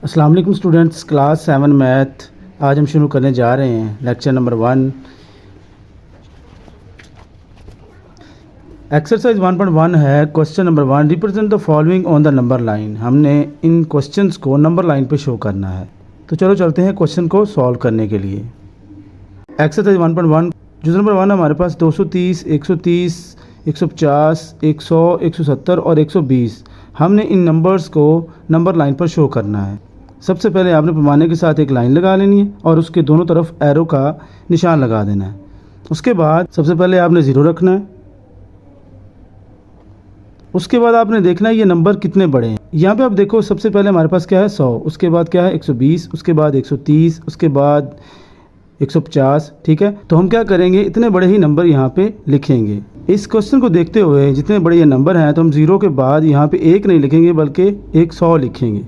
अस्सलाम वालेकुम students, class 7 math. आज हम शुरू करने जा रहे हैं लेक्चर नंबर 1। एक्सरसाइज 1.1 है। Question number 1, represent the following on the number line. हमने इन क्वेश्चंस को नंबर लाइन पे शो करना है। तो चलो चलते हैं क्वेश्चन को सॉल्व करने के लिए। एक्सरसाइज 1.1 यूज़र नंबर 1 हमारे पास 230, 130, 150, 100, 170 और 120। हमने इन नंबर्स को नंबर लाइन पर शो करना है। सबसे पहले आपने पैमाने के साथ एक लाइन लगा लेनी है और उसके दोनों तरफ एरो का निशान लगा देना है। उसके बाद सबसे पहले आपने ज़ीरो रखना है। उसके बाद आपने देखना है ये नंबर कितने बड़े हैं। यहाँ पे आप देखो, सबसे पहले हमारे पास क्या है 100, उसके बाद क्या है 120, उसके बाद 130, उसके बाद 150। ठीक है, तो हम क्या करेंगे, इतने बड़े ही नंबर यहाँ पे लिखेंगे। इस क्वेश्चन को देखते हुए जितने बड़े ये नंबर हैं, तो हम ज़ीरो के बाद यहाँ पे एक नहीं लिखेंगे बल्कि एक 100 लिखेंगे।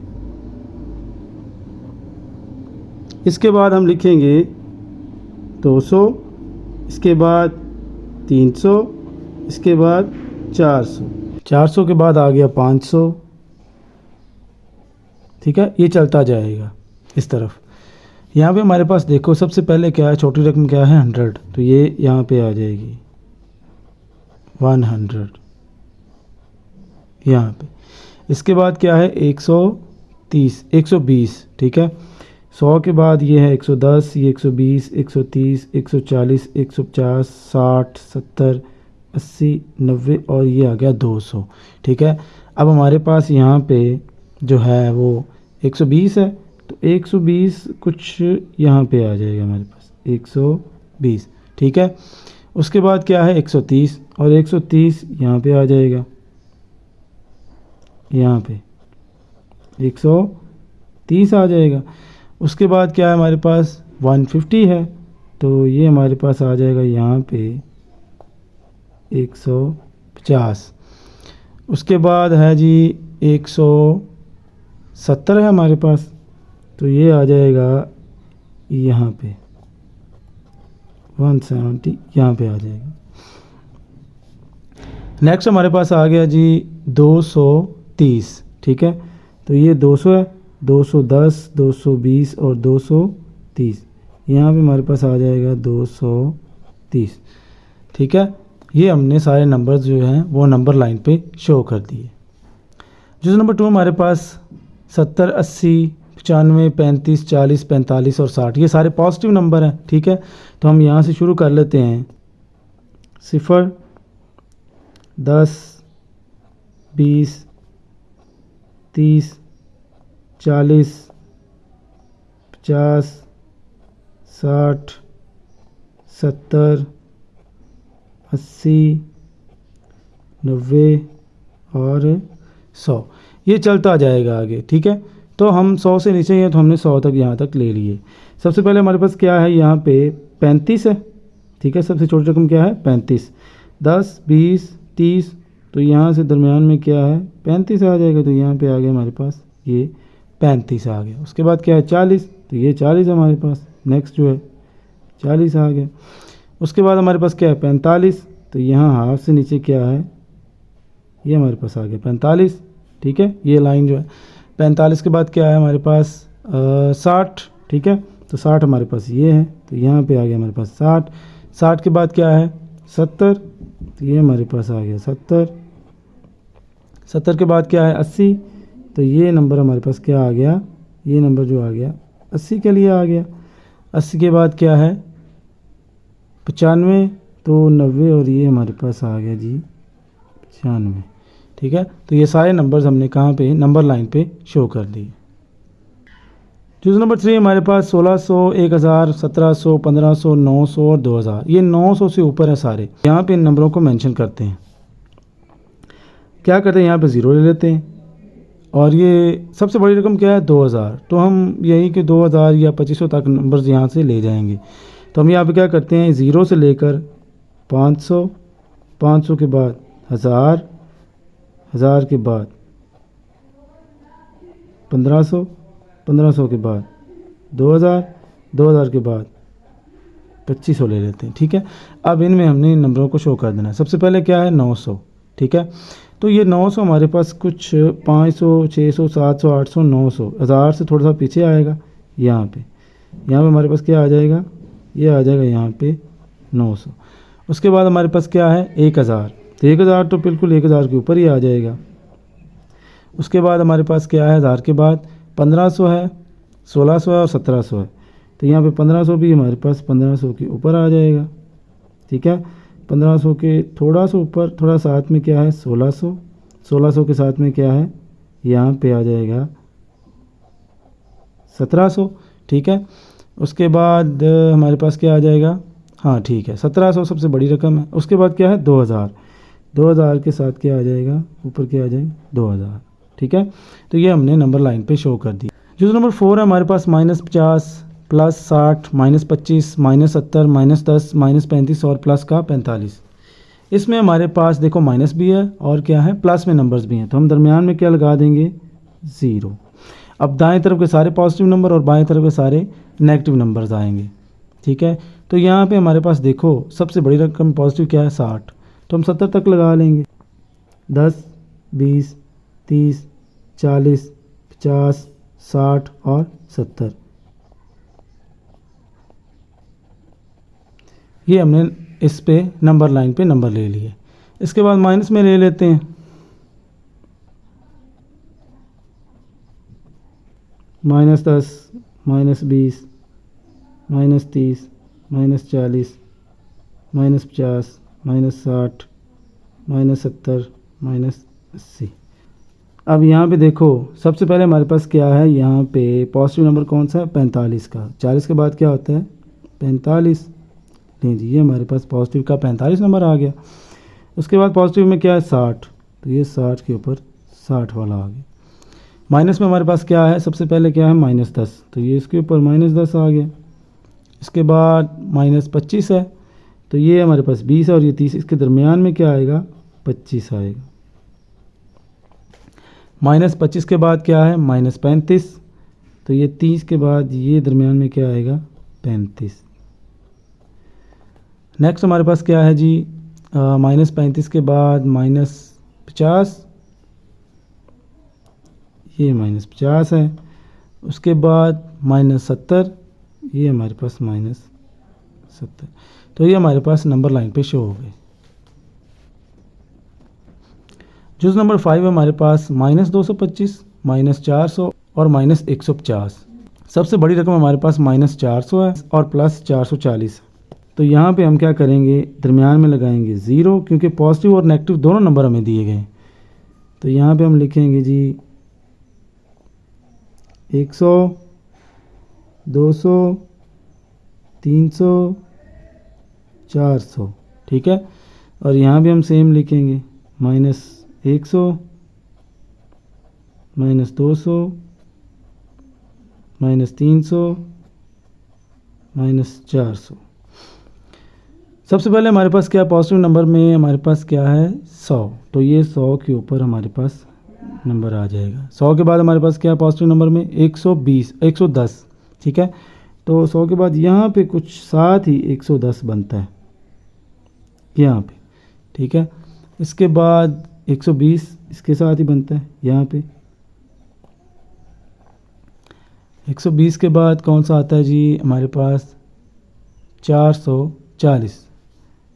इसके बाद हम लिखेंगे 200, इसके बाद 300, इसके बाद 400, 400 के बाद आ गया 500। ठीक है, ये चलता जाएगा इस तरफ। यहाँ पे हमारे पास देखो, सबसे पहले क्या है, छोटी रकम क्या है 100, तो ये यहाँ पे आ जाएगी 100 यहाँ पे। इसके बाद क्या है 130, 120। ठीक है, 100 के बाद ये है 110, ये 120, 130, 140, 150, 60, 70, 80, 90 और ये आ गया 200। ठीक है, अब हमारे पास यहाँ पे जो है वो 120 है, तो 120 कुछ यहाँ पे आ जाएगा हमारे पास 120। ठीक है, उसके बाद क्या है 130 और 130 यहाँ पे आ जाएगा, यहाँ पे 130 आ जाएगा। उसके बाद क्या है हमारे पास 150 है, तो ये हमारे पास आ जाएगा यहाँ पे 150। उसके बाद है जी 170 है हमारे पास, तो ये आ जाएगा यहाँ पे 170 यहाँ पे आ जाएगा। नेक्स्ट हमारे पास आ गया जी 230। ठीक है, तो ये 200 है, 210, 220 और 230। यहाँ पे हमारे पास आ जाएगा 230। ठीक है, ये हमने सारे नंबर्स जो हैं वो नंबर लाइन पे शो कर दिए। जो नंबर 2 हमारे पास 70, 80, 95, 35, 40, 45 और 60, ये सारे पॉजिटिव नंबर हैं। ठीक है, तो हम यहाँ से शुरू कर लेते हैं। 0, 10, 20, 30, 40, 50, 60, 70, 80, 90 और 100। ये चलता जाएगा आगे। ठीक है, तो हम 100 से नीचे हैं, तो हमने 100 तक यहाँ तक ले लिए। सबसे पहले हमारे पास क्या है यहाँ पे 35 है। ठीक है, सबसे छोटी रकम क्या है 35। 10, 20, 30, तो यहाँ से दरमियान में क्या है 35 आ जाएगा, तो यहाँ पे आ गया हमारे पास ये 35 आ गया। उसके बाद क्या है 40, तो ये 40 है हमारे पास। नेक्स्ट जो है 40 आ गया। उसके बाद हमारे पास क्या है 45, तो यहाँ हाफ से नीचे क्या है, ये हमारे पास आ गया 45। ठीक है, ये लाइन जो है 45 के बाद क्या है हमारे पास 60। ठीक है, तो 60 हमारे पास ये है, तो यहाँ पे आ गया हमारे पास 60। 60 के बाद क्या है 70, तो ये हमारे पास आ गया 70। 70 के बाद क्या है 80, तो ये नंबर हमारे पास क्या आ गया, ये नंबर जो आ गया 80 के लिए आ गया। 80 के बाद क्या है 95, तो 90 और ये हमारे पास आ गया जी 95। ठीक है, तो ये सारे नंबर्स हमने कहाँ पे नंबर लाइन पे शो कर दिए। चूज नंबर 3 हमारे पास 1600, 1000, 1700, 1500, 900 और 2000। ये 900 से ऊपर है सारे। यहाँ पे इन नंबरों को मेंशन करते हैं। क्या करते हैं, यहाँ पे ज़ीरो ले लेते हैं और ये सबसे बड़ी रकम क्या है 2000, तो हम यही कि 2000 या 2500 तक नंबर्स यहाँ से ले जाएंगे। तो हम यहाँ पे क्या करते हैं, ज़ीरो से लेकर 500, 500 के बाद 1000, 1000 के बाद 1500, 1500 के बाद 2000, 2000 के बाद 2500 ले लेते हैं। ठीक है, अब इनमें हमने इन नंबरों को शो कर देना है। सबसे पहले क्या है 900। ठीक है, तो ये 900 हमारे पास कुछ 500 600 700 800 900 हज़ार से थोड़ा सा पीछे आएगा। यहाँ पे हमारे पास क्या आ जाएगा, ये आ जाएगा यहाँ पे 900। उसके बाद हमारे पास क्या है 1000, तो 1000 तो बिल्कुल 1000 के ऊपर ही आ जाएगा। उसके बाद हमारे पास क्या है 1000 के बाद 1500 है, 1600 है और 1700 है। तो यहाँ पे 1500 भी हमारे पास 1500 के ऊपर आ जाएगा। ठीक है, 1500 के थोड़ा सा ऊपर, थोड़ा साथ में क्या है 1600, 1600 के साथ में क्या है यहाँ पे आ जाएगा 1700। ठीक है, उसके बाद हमारे पास क्या आ जाएगा, हाँ ठीक है 1700 सबसे बड़ी रकम है। उसके बाद क्या है 2000, 2000 के साथ क्या आ जाएगा, ऊपर क्या आ जाएगा 2000। ठीक है, तो ये हमने नंबर लाइन पे शो कर दी। जो नंबर 4 है हमारे पास -50 +60 -25 -70 -10 -35 और प्लस का 45। इसमें हमारे पास देखो माइनस भी है और क्या है प्लस में नंबर्स भी हैं, तो हम दरमियान में क्या लगा देंगे 0। अब दाएं तरफ के सारे पॉजिटिव नंबर और बाएं तरफ के सारे नेगेटिव नंबर्स आएंगे। ठीक है, तो यहाँ पे हमारे पास देखो सबसे बड़ी रकम पॉजिटिव क्या है 60, तो हम 70 तक लगा लेंगे। 10 20 30 40 50 60 और 70, ये हमने इस पे नंबर लाइन पे नंबर ले लिए। इसके बाद माइनस में ले लेते हैं, -10 -20 -30 -40 -50 -60 -70 -80। अब यहाँ पे देखो सबसे पहले हमारे पास क्या है, यहाँ पे पॉजिटिव नंबर कौन सा है 45 का। 40 के बाद क्या होता है 45। नहीं जी, ये हमारे पास पॉजिटिव का 45 नंबर आ गया। उसके बाद पॉजिटिव में क्या है 60, तो ये 60 के ऊपर 60 वाला आ गया। माइनस में हमारे पास क्या है, सबसे पहले क्या है -10, तो ये इसके ऊपर -10 आ गया। इसके बाद -25 है, तो ये हमारे पास 20 है और ये 30, इसके दरमियान में क्या आएगा 25 आएगा। -25 के बाद क्या है -35, तो ये 30 के बाद ये दरमियान में क्या आएगा 35। नेक्स्ट हमारे पास क्या है जी -35 के बाद -50, ये -50 है। उसके बाद -70, ये हमारे पास -70। तो ये हमारे पास नंबर लाइन पे शो हो गए। जुज नंबर 5 है हमारे पास -225 -400 और -150। सबसे बड़ी रकम हमारे पास -400 है और +440। तो यहाँ पे हम क्या करेंगे, दरमियान में लगाएंगे 0, क्योंकि पॉजिटिव और नेगेटिव दोनों नंबर हमें दिए गए। तो यहाँ पे हम लिखेंगे जी 100 200 300 400। ठीक है, और यहाँ भी हम सेम लिखेंगे -100 -200 -300 -400। सबसे पहले हमारे पास क्या पॉजिटिव नंबर में हमारे पास क्या है 100, तो ये 100 के ऊपर हमारे पास नंबर आ जाएगा। 100 के बाद हमारे पास क्या पॉजिटिव नंबर में 120 110। ठीक है, तो 100 के बाद यहाँ पे कुछ साथ ही 110 बनता है यहाँ पे। ठीक है, इसके बाद 120 इसके साथ ही बनता है यहाँ पे। 120 के बाद कौन सा आता है जी हमारे पास 440,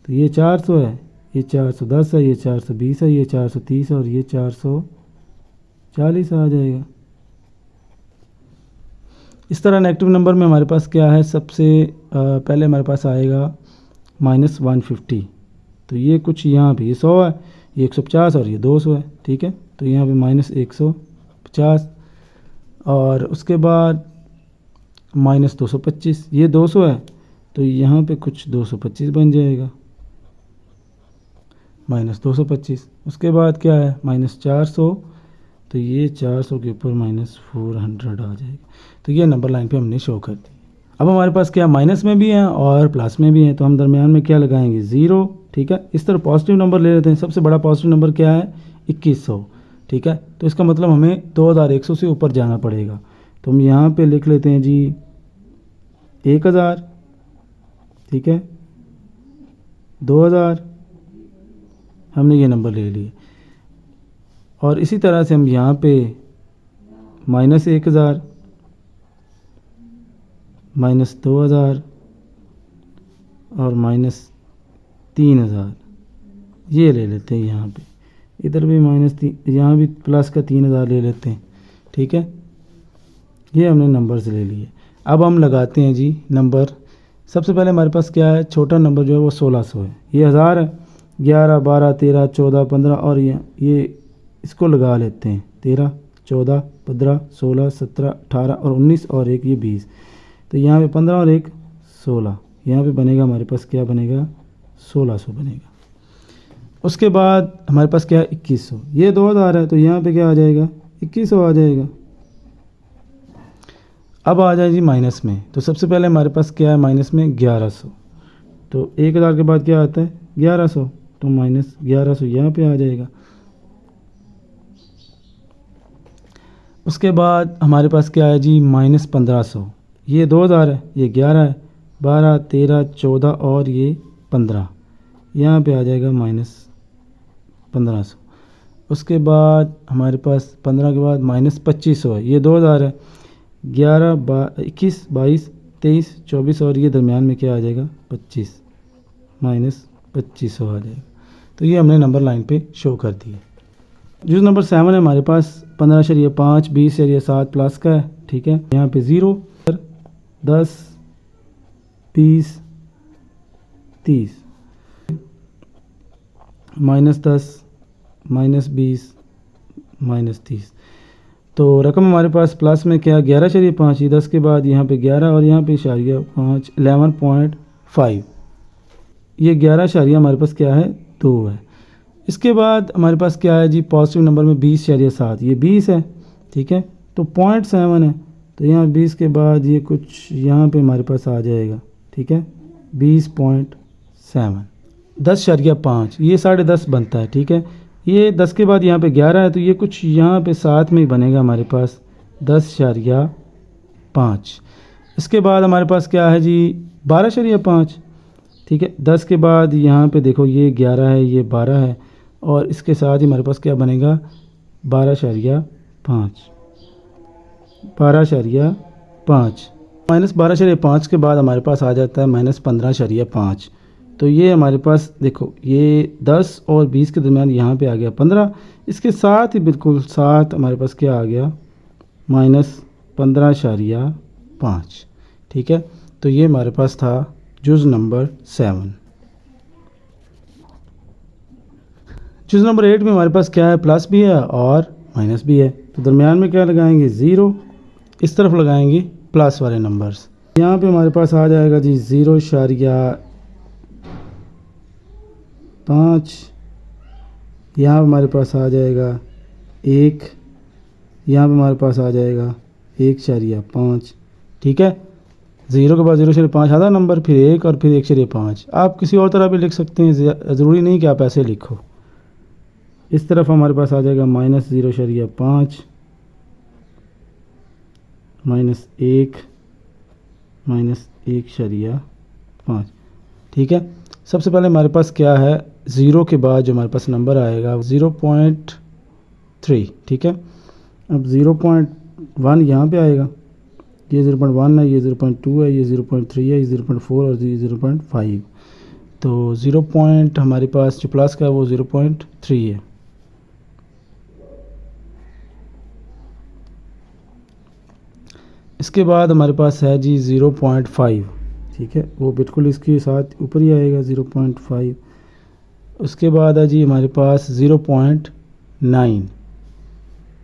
तो ये 400 है, ये 410 है, ये 420 है, ये 430 है और ये 440 आ जाएगा। इस तरह नेगेटिव नंबर में हमारे पास क्या है, सबसे पहले हमारे पास आएगा -150, तो ये कुछ यहाँ पे ये 100 है, ये 150 और ये 200 है। ठीक है, तो यहाँ पे -150 और उसके बाद -225, ये 200 है, तो यहाँ पे कुछ 225 बन जाएगा -225। उसके बाद क्या है -400, तो ये 400 के ऊपर -400 आ जाएगा। तो ये नंबर लाइन पे हमने शो कर दी। अब हमारे पास क्या माइनस में भी हैं और प्लस में भी हैं, तो हम दरमियान में क्या लगाएंगे 0। ठीक है, इस तरह पॉजिटिव नंबर ले लेते हैं। सबसे बड़ा पॉजिटिव नंबर क्या है 2100। ठीक है, तो इसका मतलब हमें 2100 से ऊपर जाना पड़ेगा। तो हम यहाँ पे लिख लेते हैं जी 1000। ठीक है, 2000, हमने ये नंबर ले लिए। और इसी तरह से हम यहाँ पे -1000, -2000 और -3000 ये ले लेते हैं। यहाँ पे इधर भी -3, यहाँ भी प्लस का 3000 ले लेते हैं। ठीक है, ये हमने नंबर्स ले लिए। अब हम लगाते हैं जी नंबर। सबसे पहले हमारे पास क्या है, छोटा नंबर जो है वो 1600 है, ये 1000 है। 11, 12, 13, 14, 15 और ये इसको लगा लेते हैं। 13, 14, 15, 16, 17, 18 और 19 और एक ये 20। तो यहाँ पे 15 और एक 16, यहाँ पे बनेगा हमारे पास क्या बनेगा, 1600 बनेगा। उसके बाद हमारे पास क्या है, 2100। ये 2000 है तो यहाँ पे क्या आ जाएगा, 2100 आ जाएगा। अब आ जाए जी माइनस में। तो सबसे पहले हमारे पास क्या है माइनस में, 1100। तो 1000 के बाद क्या आता है, 1100, तो -1100 यहाँ पे आ जाएगा। उसके बाद हमारे पास क्या है जी, -1500। ये 2000 है, ये 11 है, 12, 13, 14 और ये 15, यहाँ पे आ जाएगा -1500। उसके बाद हमारे पास 15 के बाद -2500 है, ये 2000 है, 11, 21, 22, 23, 24 और ये दरमियान में क्या आ जाएगा, 25, -2500 आ जाएगा। तो ये हमने नंबर लाइन पे शो कर दिए। जो नंबर 7 है हमारे पास 15.5, 20.7 प्लस का है। ठीक है, यहाँ पे 0, 10, 20, 30, -10, -20, -30। तो रकम हमारे पास प्लस में क्या, 11.5, ये 10 के बाद यहाँ पे 11 और यहाँ पे इशारिया 5, 11.5। ये 11 हमारे पास क्या है, 2 है। इसके बाद हमारे पास क्या है जी, पॉजिटिव नंबर में 20.7, ये 20 है। ठीक है, तो 0.7 है, तो यहाँ 20 के बाद ये कुछ यहाँ पे हमारे पास आ जाएगा। ठीक है, 20.7, 10.5, ये 10.5 बनता है। ठीक है, ये 10 के बाद यहाँ पे 11 है, तो ये कुछ यहाँ पे साथ में ही बनेगा हमारे पास 10.5। इसके बाद हमारे पास क्या है जी, 12.5। ठीक है, 10 के बाद यहाँ पे देखो ये 11 है, ये 12 है और इसके साथ ही हमारे पास क्या बनेगा, 12.5, 12.5। -12.5 के बाद हमारे पास आ जाता है -15.5। तो ये हमारे पास देखो, ये 10 और 20 के दरमियान यहाँ पे आ गया 15। इसके साथ ही बिल्कुल साथ हमारे पास क्या आ गया, -15.5। ठीक है, तो ये हमारे पास था जुज़ नंबर 7। जुज़ नंबर 8 में हमारे पास क्या है, प्लस भी है और माइनस भी है। तो दरमियान में क्या लगाएंगे, 0, इस तरफ लगाएंगे प्लस वाले नंबर्स। यहाँ पे हमारे पास आ जाएगा जी 0.5, यहाँ पे हमारे पास आ जाएगा 1, यहाँ पे हमारे पास आ जाएगा 1.5। ठीक है, 0 के बाद 0.5 आधा नंबर, फिर 1 और फिर 1.5। आप किसी और तरह भी लिख सकते हैं, ज़रूरी नहीं कि आप ऐसे लिखो। इस तरफ हमारे पास आ जाएगा -0.5, -1, -1.5। ठीक है, सबसे पहले हमारे पास क्या है, 0 के बाद जो हमारे पास नंबर आएगा 0.3। ठीक है, अब 0.1 यहाँ पे आएगा, ये 0.1 है, ये 0.2 है, ये 0.3 है, ये 0.4 और ये 0.5। तो 0 पॉइंट हमारे पास जो प्लस का है वो 0.3 है। इसके बाद हमारे पास है जी 0.5। ठीक है, वो बिल्कुल इसके साथ ऊपर ही आएगा 0.5। उसके बाद है जी हमारे पास 0.9।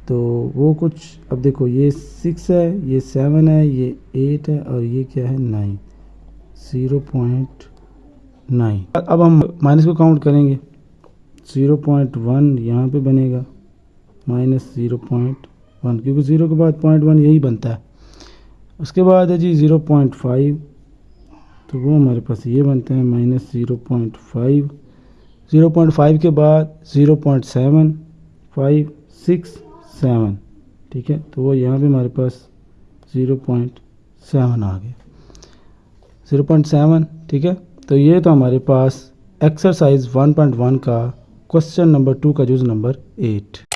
तो वो कुछ, अब देखो ये 6 है, ये 7 है, ये 8 है और ये क्या है 9, 0.9। अब हम माइनस को काउंट करेंगे, 0.1 यहाँ पे बनेगा, -0.1 क्योंकि 0 के बाद 0.1 यही बनता है। उसके बाद है जी 0.5, तो वो हमारे पास ये बनते हैं -0.5। 0.5 के बाद 0.7, 5, 6, 7। ठीक है, तो वो यहाँ पे हमारे पास 0.7 आ गया, 0.7। ठीक है, तो ये तो हमारे पास एक्सरसाइज 1.1 का क्वेश्चन नंबर 2 का जुज़ नंबर 8।